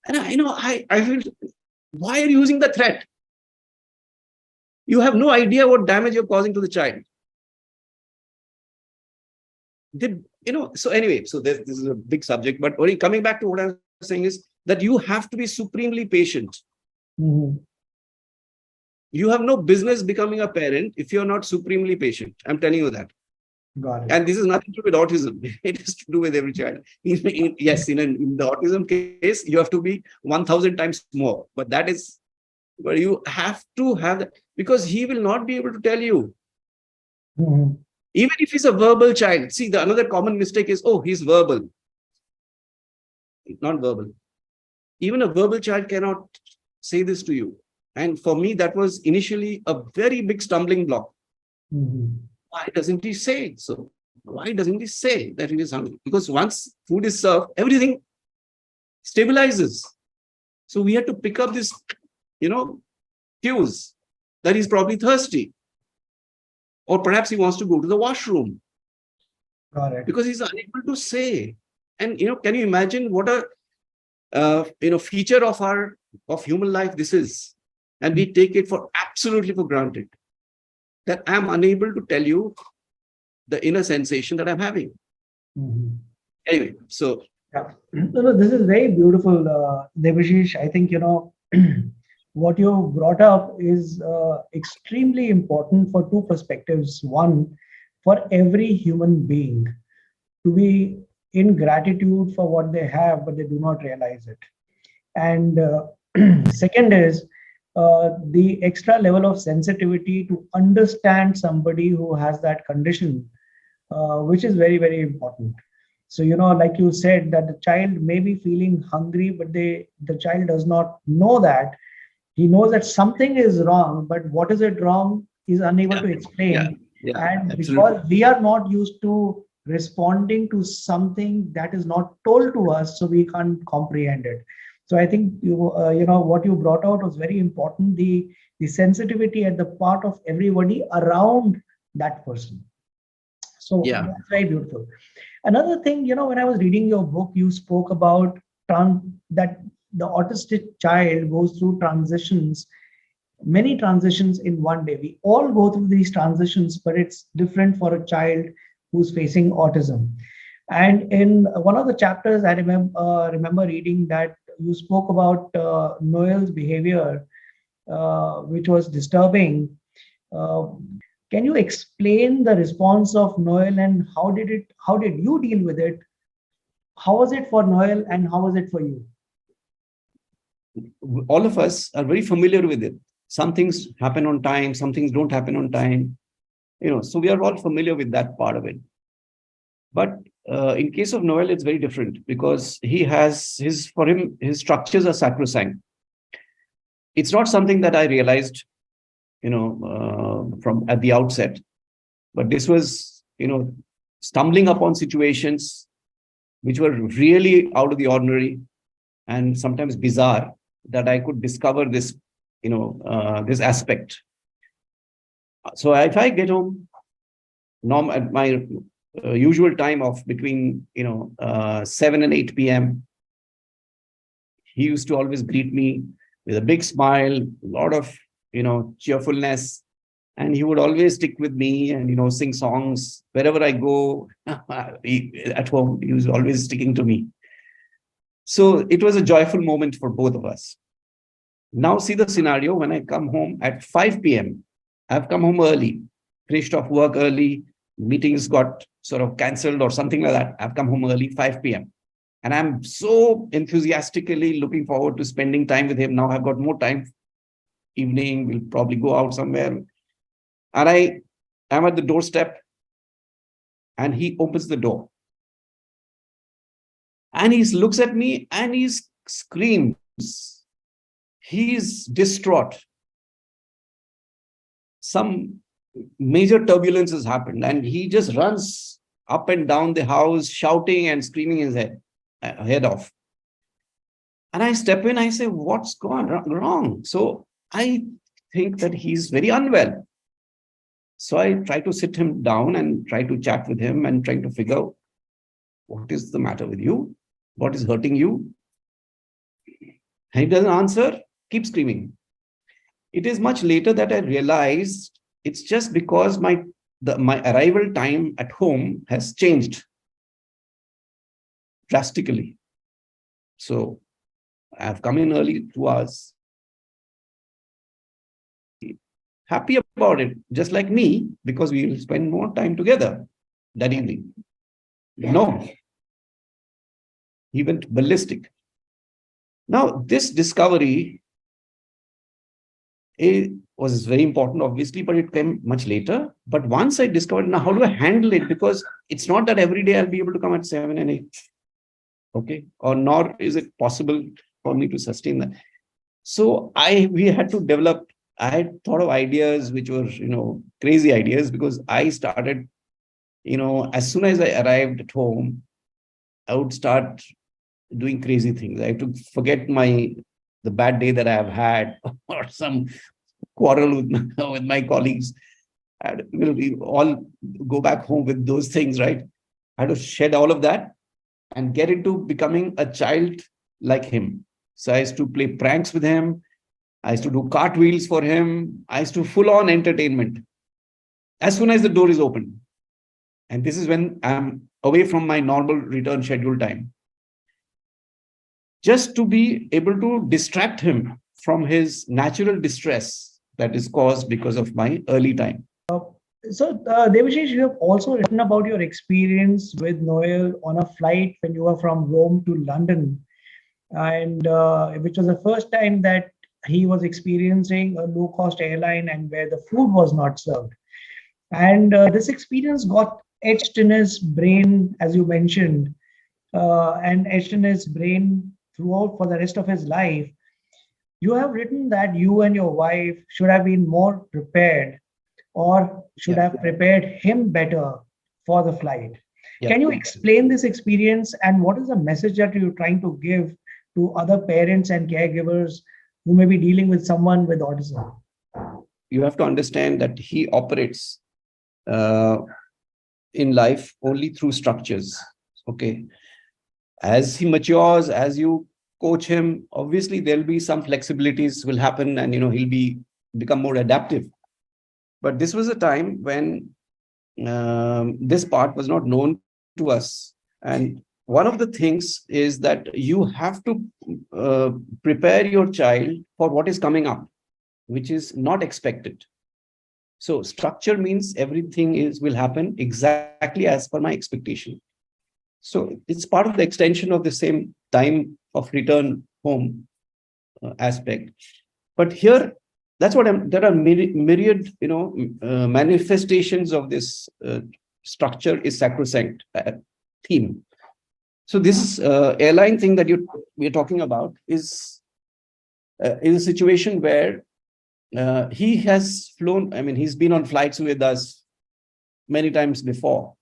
And I feel, why are you using the threat? You have no idea what damage you're causing to the child. So anyway, so this is a big subject, but only coming back to what I was saying is that you have to be supremely patient. You have no business becoming a parent if you're not supremely patient. I'm telling you that. Got it. And this is nothing to do with autism. It has to do with every child. Yes, in the autism case, you have to be 1,000 times more. But that is where you have to have that, because he will not be able to tell you. Even if he's a verbal child. See, another common mistake is, he's verbal. Not verbal. Even a verbal child cannot say this to you. And for me, that was initially a very big stumbling block. Why doesn't he say it? So why doesn't he say that he is hungry? Because once food is served, everything stabilizes. So we had to pick up this, cues that he's probably thirsty. Or perhaps he wants to go to the washroom. Got it. Because he's unable to say. And, can you imagine what a, feature of human life this is? And we take it absolutely for granted. That I'm unable to tell you the inner sensation that I'm having. Anyway, so. Yeah. No, this is very beautiful, Debashis. I think, what you brought up is extremely important for two perspectives. One, for every human being to be in gratitude for what they have, but they do not realize it. And second is the extra level of sensitivity to understand somebody who has that condition, which is very, very important. So, like you said, that the child may be feeling hungry, but the child does not know that. He knows that something is wrong, but what is it wrong is unable to explain. Yeah, and absolutely. Because we are not used to responding to something that is not told to us, so we can't comprehend it. So I think what you brought out was very important. The sensitivity at the part of everybody around that person. So Yeah. that's very beautiful. Another thing, when I was reading your book, you spoke about that the autistic child goes through transitions, many transitions in one day. We all go through these transitions, but it's different for a child who's facing autism. And in one of the chapters, I remember reading that you spoke about Noel's behavior, which was disturbing. Uh, can you explain the response of Noel and how did you deal with it? How was it for Noel and how was it for you? All of us are very familiar with it. Some things happen on time, some things don't happen on time. So we are all familiar with that part of it. But in case of Noel, it's very different because for him, his structures are sacrosanct. It's not something that I realized, from at the outset, but this was, stumbling upon situations which were really out of the ordinary and sometimes bizarre, that I could discover this, this aspect. So if I get home at my usual time of between 7 and 8 p.m., he used to always greet me with a big smile, a lot of cheerfulness, and he would always stick with me and sing songs wherever I go. At home, he was always sticking to me. So it was a joyful moment for both of us. Now see the scenario when I come home at 5 p.m. I've come home early, finished off work early, meetings got sort of cancelled or something like that. I've come home early, 5 p.m. And I'm so enthusiastically looking forward to spending time with him. Now I've got more time. Evening, we'll probably go out somewhere. And I am at the doorstep and he opens the door. And he looks at me and he screams. He's distraught. Some major turbulence has happened and he just runs up and down the house shouting and screaming his head off. And I step in, I say, what's gone wrong? So I think that he's very unwell. So I try to sit him down and try to chat with him and trying to figure out what is the matter with you? What is hurting you? And he doesn't answer, keep screaming. It is much later that I realized it's just because my arrival time at home has changed drastically. So I've come in early 2 hours. Happy about it, just like me, because we will spend more time together that evening. No. He went ballistic. Now, this discovery was very important, obviously, but it came much later. But once I discovered, now how do I handle it? Because it's not that every day I'll be able to come at 7 and 8. Okay. Or nor is it possible for me to sustain that. So we had to develop, I had thought of ideas which were, crazy ideas, because I started, as soon as I arrived at home, I would start doing crazy things. I have to forget the bad day that I have had or some quarrel with my colleagues. We all go back home with those things, right? I had to shed all of that and get into becoming a child like him. So I used to play pranks with him. I used to do cartwheels for him. I used to full-on entertainment as soon as the door is open. And this is when I'm away from my normal return schedule time, just to be able to distract him from his natural distress that is caused because of my early time. So, Debashis, you have also written about your experience with Noel on a flight when you were from Rome to London, and which was the first time that he was experiencing a low-cost airline and where the food was not served. And this experience got etched in his brain, as you mentioned, and etched in his brain throughout for the rest of his life. You have written that you and your wife should have been more prepared, or should have prepared him better for the flight. Can you explain this experience and what is the message that you're trying to give to other parents and caregivers who may be dealing with someone with autism? You have to understand that he operates uh, in life only through structures. Okay. As he matures, as you coach him, obviously there'll be some flexibilities will happen, and he'll become more adaptive. But this was a time when this part was not known to us. And one of the things is that you have to prepare your child for what is coming up, which is not expected. So structure means everything will happen exactly as per my expectation. So it's part of the extension of the same time of return home aspect. But here, that's what there are myriad, manifestations of this structure is sacrosanct theme. So this airline thing that we're talking about is a situation where he has flown. I mean, he's been on flights with us many times before.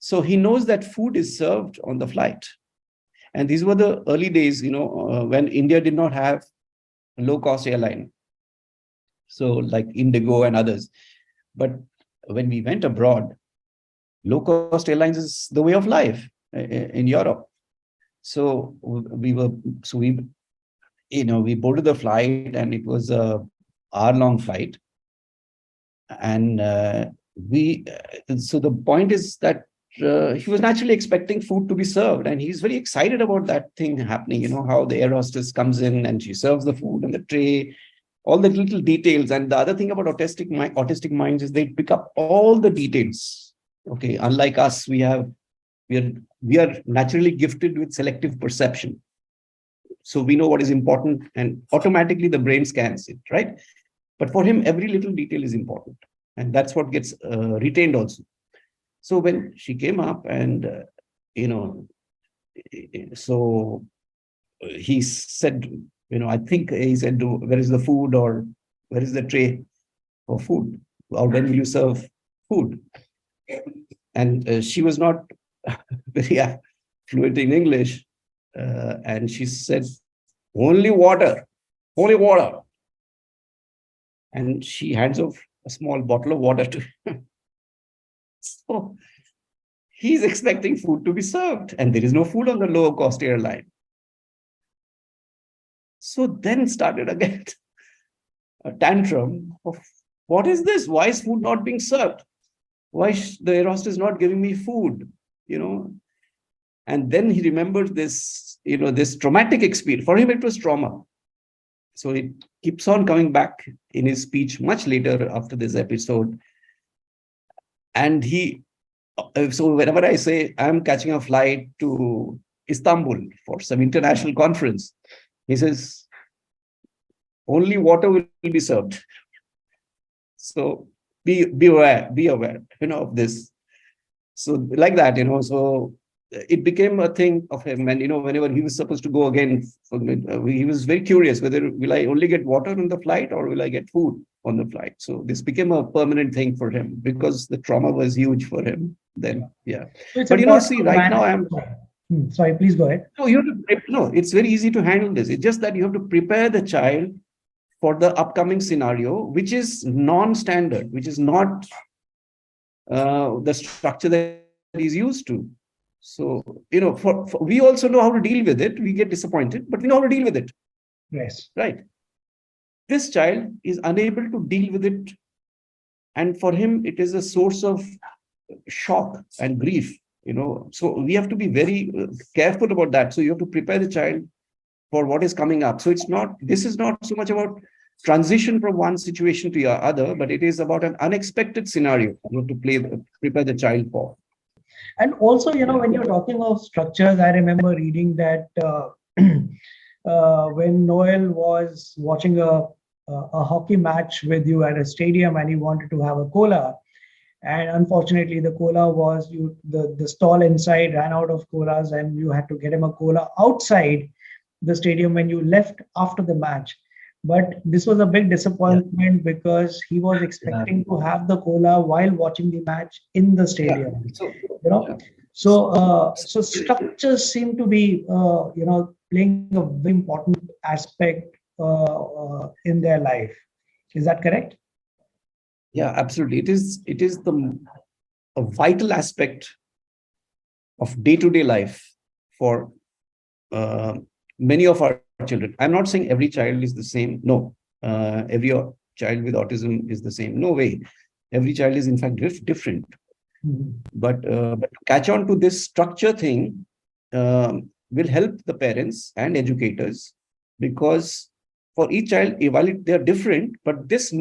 So he knows that food is served on the flight. And these were the early days, when India did not have a low-cost airline. So like Indigo and others. But when we went abroad, low-cost airlines is the way of life in Europe. So we boarded the flight, and it was a hour-long flight. And so the point is that he was naturally expecting food to be served, and he's very excited about that thing happening. How the air hostess comes in and she serves the food on the tray, all the little details. And the other thing about autistic minds is they pick up all the details. Okay, unlike us, we are naturally gifted with selective perception. So we know what is important, and automatically the brain scans it, right? But for him, every little detail is important, and that's what gets retained also. So when she came up, and so he said, I think he said, where is the food, or where is the tray for food, or when will you serve food? And she was not very fluent in English, and she said, only water. And she hands off a small bottle of water to him. So he's expecting food to be served, and there is no food on the low-cost airline. So then started again a tantrum of, what is this? Why is food not being served? Why the air hostess not giving me food? And then he remembered this, this traumatic experience. For him, it was trauma. So it keeps on coming back in his speech much later after this episode. And so whenever I say I'm catching a flight to Istanbul for some international conference, he says, only water will be served. So be aware, of this. So like that, so it became a thing of him. And, whenever he was supposed to go again, he was very curious whether will I only get water on the flight or will I get food on the flight. So this became a permanent thing for him because the trauma was huge for him then. Yeah. But, see, right now I'm... Sorry, please go ahead. No, it's very easy to handle this. It's just that you have to prepare the child for the upcoming scenario, which is non-standard, which is not the structure that he's used to. So, for we also know how to deal with it. We get disappointed, but we know how to deal with it. Yes. Right. This child is unable to deal with it. And for him, it is a source of shock and grief, So we have to be very careful about that. So you have to prepare the child for what is coming up. So this is not so much about transition from one situation to the other, but it is about an unexpected scenario you have to prepare the child for. And also, when you're talking of structures, I remember reading that when Noel was watching a hockey match with you at a stadium and he wanted to have a cola, and unfortunately the cola was the stall inside ran out of colas, and you had to get him a cola outside the stadium when you left after the match. But this was a big disappointment because he was expecting to have the cola while watching the match in the stadium. So structures seem to be playing a very important aspect in their life. Is that correct? Yeah, absolutely. It is a vital aspect of day-to-day life for uh, many of our children. I'm not saying every child is the same. No, every child with autism is the same. No way. Every child is in fact different. Mhm. But to catch on to this structure thing will help the parents and educators, because for each child, they are different, but this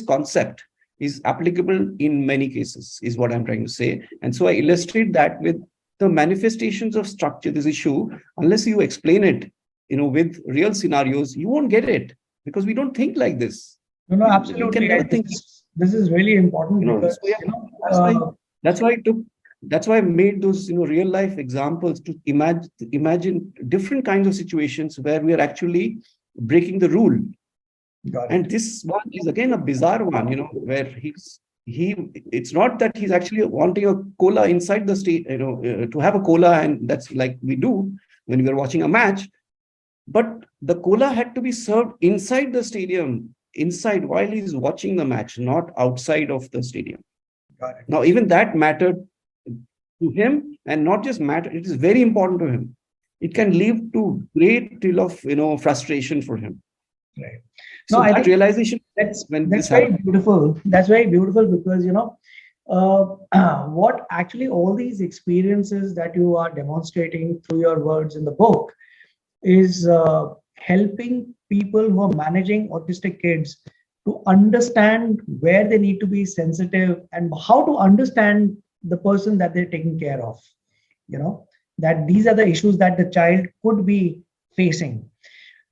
concept is applicable in many cases, is what I'm trying to say. And so I illustrate that with the manifestations of structure, this issue. Unless you explain it, with real scenarios, you won't get it, because we don't think like this. No, no, We can absolutely. never think. This is really important because So yeah, that's why that's why I took that's why I made those real life examples to imagine different kinds of situations where we are actually breaking the rule. got And it. this one is again a bizarre one, where he it's not that he's actually wanting a cola inside the state, to have a cola, and that's like we do when we are watching a match. But the cola had to be served inside the stadium, inside while he's watching the match, not outside of the stadium. Got it. Now, even that mattered to him, and not just matter, it is very important to him. It can lead to great deal of frustration for him. Right. No, So I that think realization, that's when that's this very happened, beautiful. That's very beautiful because what actually all these experiences that you are demonstrating through your words in the book is helping people who are managing autistic kids to understand where they need to be sensitive and how to understand the person that they're taking care of. You know, that these are the issues that the child could be facing.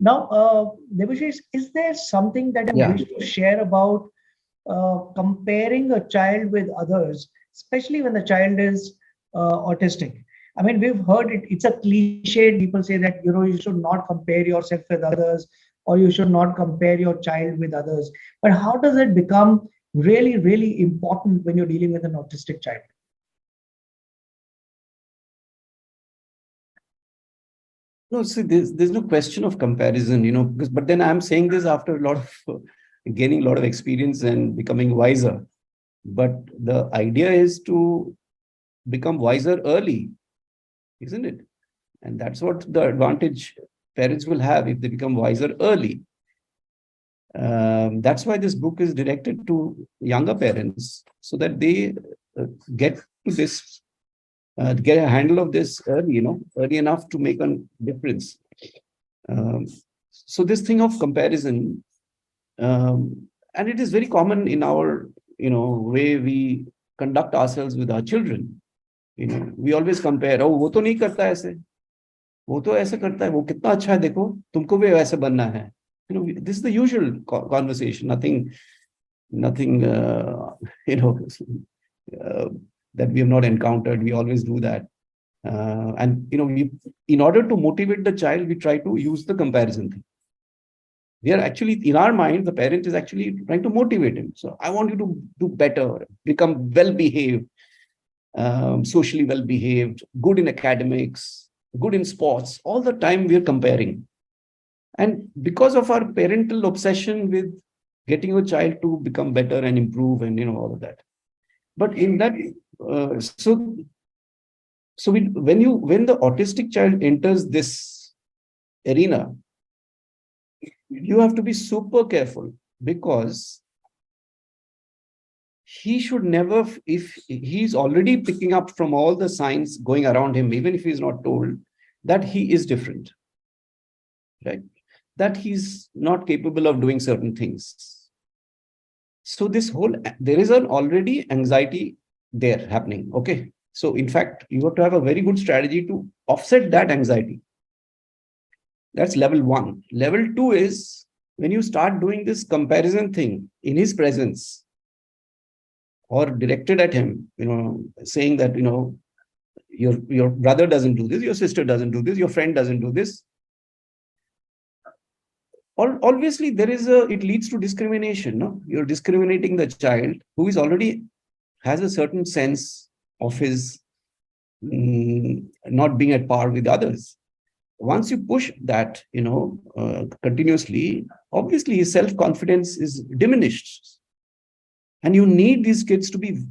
Now, Debashis, is there something that you yeah. wish to share about comparing a child with others, especially when the child is autistic? I mean, we've heard it, it's a cliche. People say that, you should not compare yourself with others or you should not compare your child with others. But how does it become really, really important when you're dealing with an autistic child? No, see, there's no question of comparison, because, but then I'm saying this after a lot of gaining a lot of experience and becoming wiser. But the idea is to become wiser early, isn't it? And that's what the advantage parents will have if they become wiser early. That's why this book is directed to younger parents, so that they get to this, get a handle of this early, early enough to make a difference. Um, so this thing of comparison, and it is very common in our, way we conduct ourselves with our children. We always compare. Oh, वो तो नहीं करता ऐसे, वो तो ऐसे करता है, वो कितना अच्छा है, देखो तुमको भी वैसे बनना है. This is the usual conversation. Nothing you know uh, that we have not encountered. We always do that. And we, in order to motivate the child, we try to use the comparison thing. We are actually, in our mind, the parent is actually trying to motivate him. So I want you to do better, become well behaved, socially well behaved, good in academics, good in sports. All the time we are comparing. And because of our parental obsession with getting your child to become better and improve and all of that. But in that, when the autistic child enters this arena, you have to be super careful, because he should never, if he's already picking up from all the signs going around him, even if he's not told, that he is different, right? That he's not capable of doing certain things. So there is an already anxiety there happening. Okay. So in fact, you have to have a very good strategy to offset that anxiety. That's level one. Level two is when you start doing this comparison thing in his presence or directed at him, saying that, your brother doesn't do this, your sister doesn't do this, your friend doesn't do this. Obviously, it leads to discrimination. No, you're discriminating the child who is already has a certain sense of his not being at par with others. once you push that, continuously, obviously his self-confidence is diminished. And you need these kids to be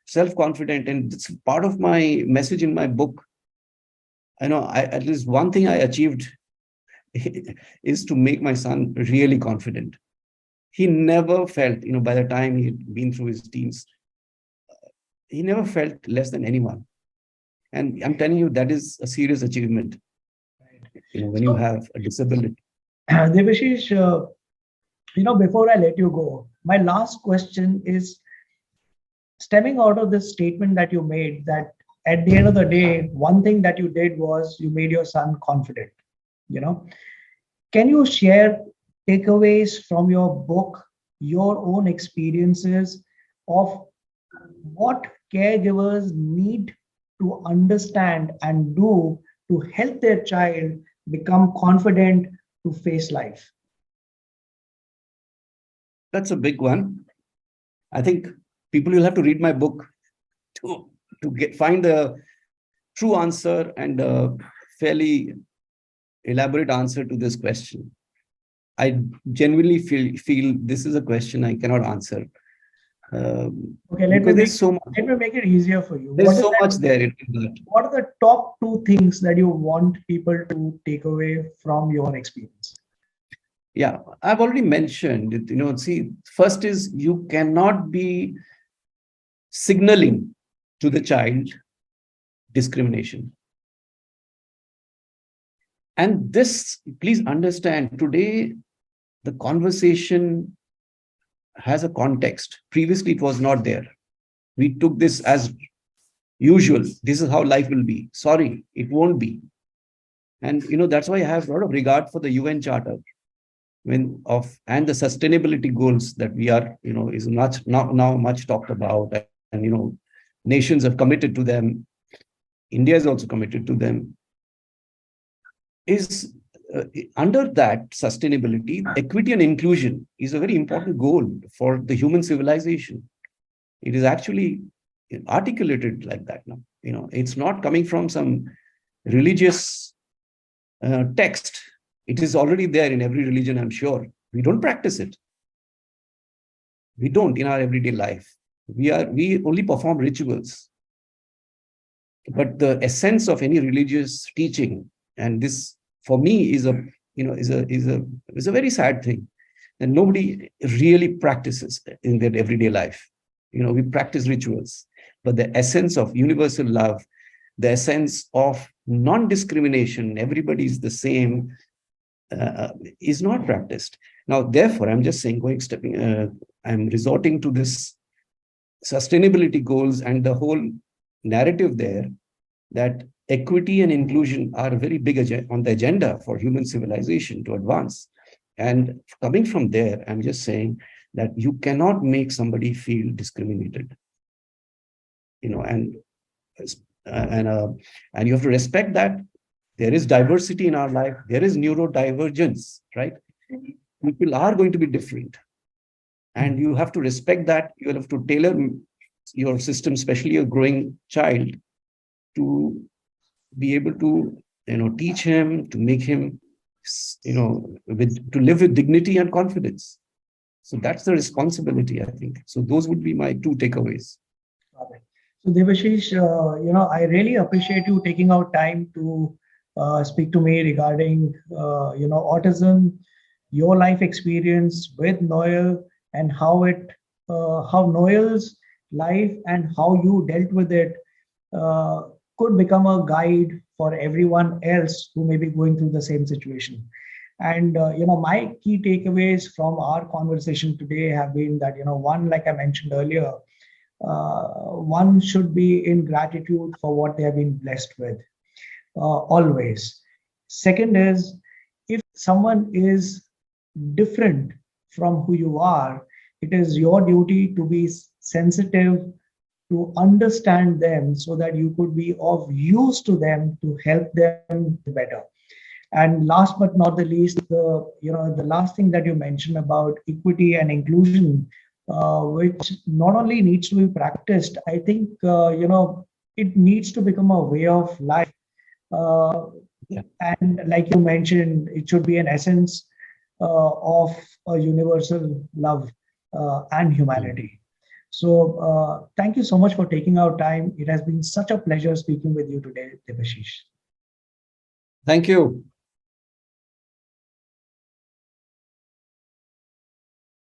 self-confident. And it's part of my message in my book. At least one thing I achieved is to make my son really confident. He never felt, by the time he'd been through his teens, he never felt less than anyone. And I'm telling you, that is a serious achievement, when you have a disability. Debashis, before I let you go, my last question is stemming out of this statement that you made, that at the end of the day, one thing that you did was you made your son confident. Can you share takeaways from your book, your own experiences of what caregivers need to understand and do to help their child become confident to face life? That's a big one. I think people will have to read my book to find the true answer and a fairly elaborate answer to this question. I genuinely feel this is a question I cannot answer. Okay, let me make it easier for you. There's so much there in that. What are the top 2 things that you want people to take away from your experience? Yeah, I've already mentioned it. See, first is you cannot be signaling to the child discrimination. And this, please understand, today the conversation has a context. Previously, it was not there. We took this as usual. This is how life will be. Sorry, it won't be. And that's why I have a lot of regard for the UN Charter and the sustainability goals that we are, is much now much talked about. And nations have committed to them. India is also committed to them. Is under that sustainability, equity and inclusion is a very important goal for the human civilization. It is actually articulated like that now. It's not coming from some religious text. It is already there in every religion, I'm sure. We don't practice it. We don't in our everyday life. We only perform rituals. But the essence of any religious teaching, and this for me is a very sad thing, that nobody really practices in their everyday life. We practice rituals, but the essence of universal love, the essence of non-discrimination, everybody is the same, is not practiced. Now, therefore, I'm just saying, I'm resorting to this sustainability goals and the whole narrative there, that equity and inclusion are very big on the agenda for human civilization to advance. And coming from there, I'm just saying that you cannot make somebody feel discriminated, and you have to respect that there is diversity in our life. There is neurodivergence, right? People are going to be different, and you have to respect that. You have to tailor your system, especially a growing child, to be able to teach him, to make him to live with dignity and confidence. So that's the responsibility, I think. So those would be my 2 takeaways. So Debashis, I really appreciate you taking out time to speak to me regarding autism, your life experience with Noel, and how Noel's life and how you dealt with it could become a guide for everyone else who may be going through the same situation. And my key takeaways from our conversation today have been that, one, like I mentioned earlier, one should be in gratitude for what they have been blessed with, always. Second is, if someone is different from who you are, it is your duty to be sensitive, to understand them, so that you could be of use to them to help them better. And last but not the least, the last thing that you mentioned about equity and inclusion, which not only needs to be practiced, I think it needs to become a way of life. And like you mentioned, it should be an essence of a universal love and humanity. So thank you so much for taking our time. It has been such a pleasure speaking with you today, Debashis. Thank you.